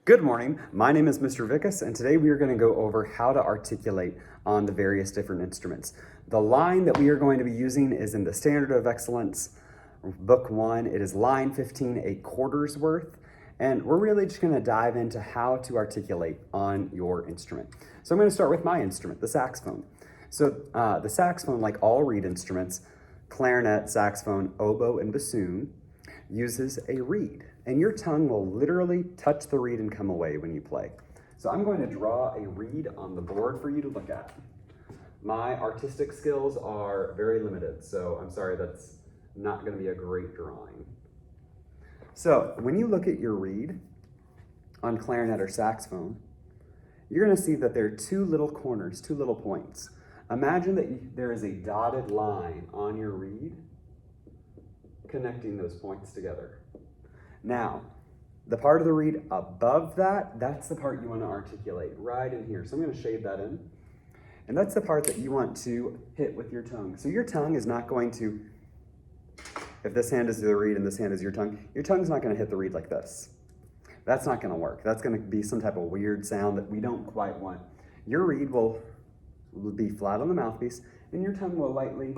Good morning, my name is Mr. Vickus, and today we are going to go over how to articulate on the various different instruments. The line that we are going to be using is in the Standard of Excellence, Book 1. It is line 15, a quarter's worth, and we're really just going to dive into how to articulate on your instrument. So I'm going to start with my instrument, the saxophone. So the saxophone, like all reed instruments, clarinet, saxophone, oboe, and bassoon, uses a reed, and your tongue will literally touch the reed and come away when you play. So I'm going to draw a reed on the board for you to look at. My artistic skills are very limited, so I'm sorry that's not going to be a great drawing. So when you look at your reed on clarinet or saxophone, you're going to see that there are two little corners, two little points. Imagine that there is a dotted line on your reed connecting those points together. Now, the part of the reed above that, that's the part you want to articulate right in here. So I'm going to shade that in. And that's the part that you want to hit with your tongue. So your tongue is not going to, if this hand is the reed and this hand is your tongue's not going to hit the reed like this. That's not going to work. That's going to be some type of weird sound that we don't quite want. Your reed will be flat on the mouthpiece, and your tongue will lightly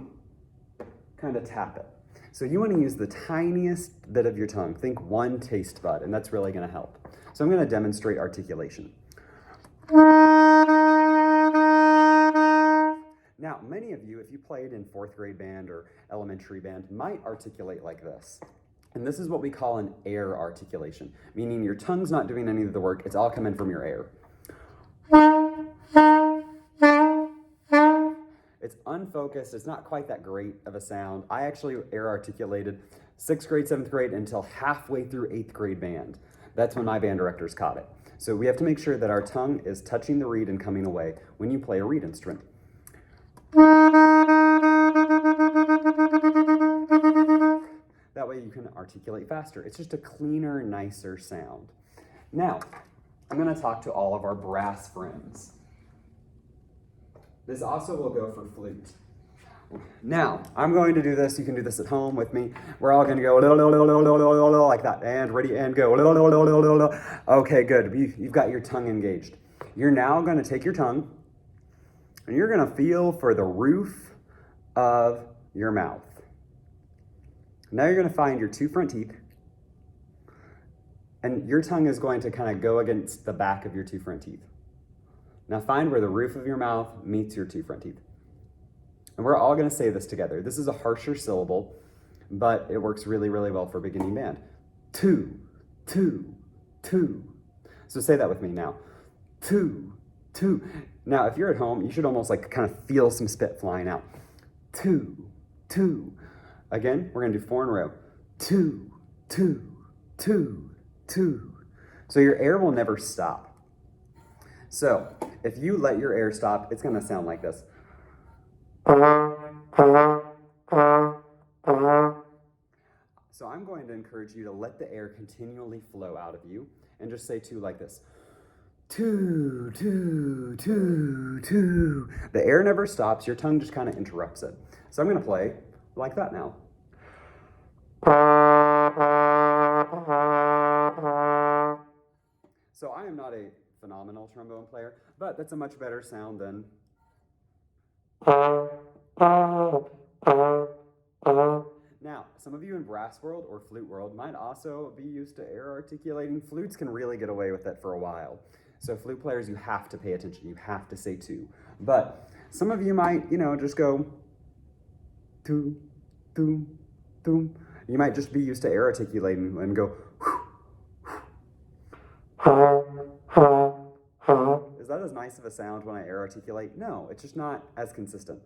kind of tap it. So you want to use the tiniest bit of your tongue. Think one taste bud, and that's really going to help. So I'm going to demonstrate articulation. Now, many of you, if you played in fourth grade band or elementary band, might articulate like this. And this is what we call an air articulation, meaning your tongue's not doing any of the work, it's all coming from your air. It's unfocused, it's not quite that great of a sound. I actually air articulated 6th grade, 7th grade until halfway through 8th grade band. That's when my band directors caught it. So we have to make sure that our tongue is touching the reed and coming away when you play a reed instrument. That way you can articulate faster. It's just a cleaner, nicer sound. Now, I'm going to talk to all of our brass friends. This also will go for flute. Now, I'm going to do this. You can do this at home with me. We're all going to go like that. And ready, and go. Okay, good. You've got your tongue engaged. You're now going to take your tongue, and you're going to feel for the roof of your mouth. Now you're going to find your two front teeth, and your tongue is going to kind of go against the back of your two front teeth. Now find where the roof of your mouth meets your two front teeth. And we're all going to say this together. This is a harsher syllable, but it works really, really well for beginning band. Two, two, two. So say that with me now. Two, two. Now, if you're at home, you should almost like kind of feel some spit flying out. Two, two. Again, we're going to do 4 in a row. Two, two, two, two. So your air will never stop. So if you let your air stop, it's going to sound like this. So I'm going to encourage you to let the air continually flow out of you and just say two like this. Two, two, two, two. The air never stops. Your tongue just kind of interrupts it. So I'm going to play like that now. So I am not a phenomenal trombone player, but that's a much better sound than. Now, some of you in brass world or flute world might also be used to air articulating. Flutes can really get away with it for a while. So flute players, you have to pay attention. You have to say two. But some of you might, just go two, two, two. You might just be used to air articulating and go. Is that as nice of a sound when I air articulate? No, it's just not as consistent.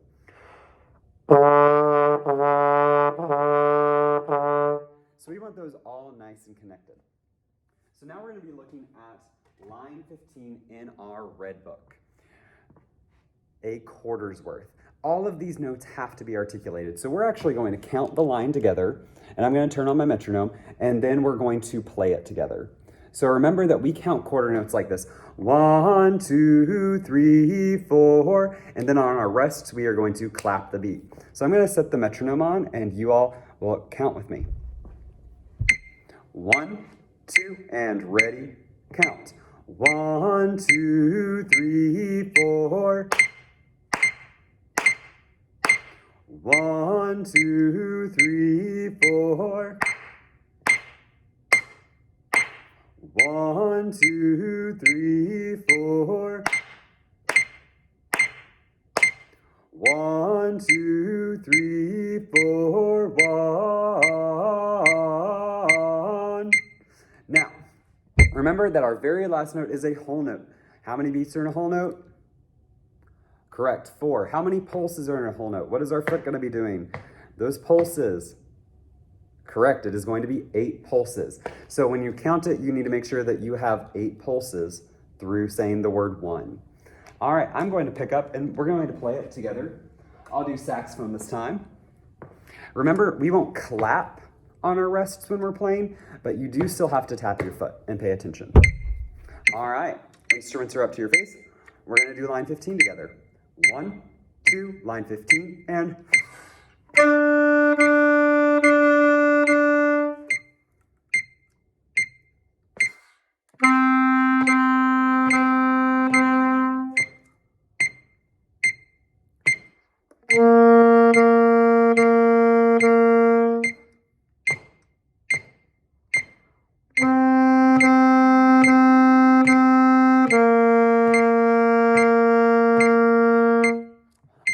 So we want those all nice and connected. So now we're going to be looking at line 15 in our red book. A quarter's worth. All of these notes have to be articulated. So we're actually going to count the line together, and I'm going to turn on my metronome, and then we're going to play it together. So remember that we count quarter notes like this. 1, 2, 3, 4, and then on our rests, we are going to clap the beat. So I'm going to set the metronome on, and you all will count with me. 1, 2, and ready, count. 1, 2, 3, 4. 1, 2, 3, 4. 1, 2, 3, 4. 1, 2, 3, 4, 1. Now, remember that our very last note is a whole note. How many beats are in a whole note? Correct, 4. How many pulses are in a whole note? What is our foot going to be doing? Those pulses. Correct, it is going to be 8 pulses. So when you count it, you need to make sure that you have 8 pulses through saying the word 1. All right, I'm going to pick up and we're going to play it together. I'll do saxophone this time. Remember, we won't clap on our rests when we're playing, but you do still have to tap your foot and pay attention. All right, instruments are up to your face. We're going to do line 15 together. 1, 2, line 15, and...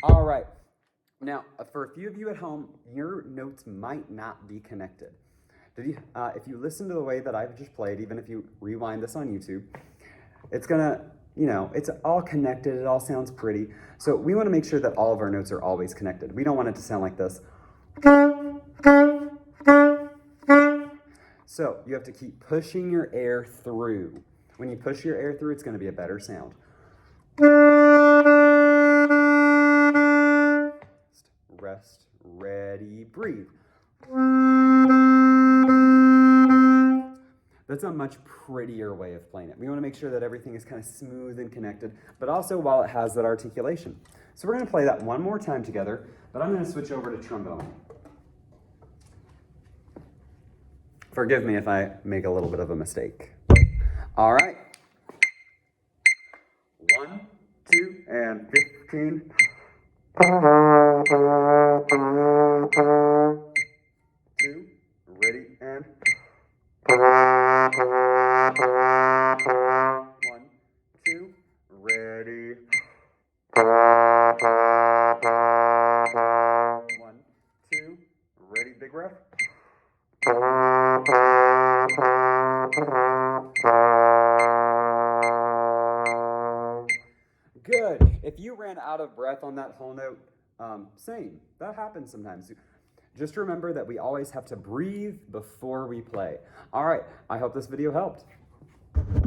All right. Now, for a few of you at home, your notes might not be connected. If you listen to the way that I've just played, even if you rewind this on YouTube, it's gonna, it's all connected. It all sounds pretty. So we want to make sure that all of our notes are always connected. We don't want it to sound like this. So you have to keep pushing your air through. When you push your air through, it's going to be a better sound. Rest, ready, breathe. That's a much prettier way of playing it. We want to make sure that everything is kind of smooth and connected, but also while it has that articulation. So we're going to play that one more time together, but I'm going to switch over to trombone. Forgive me if I make a little bit of a mistake. All right. 1, 2, and 15. 2, ready, and 1, 2, ready. 1, 2, ready, big breath. Good. If you ran out of breath on that whole note, same. That happens sometimes. Just remember that we always have to breathe before we play. All right, I hope this video helped.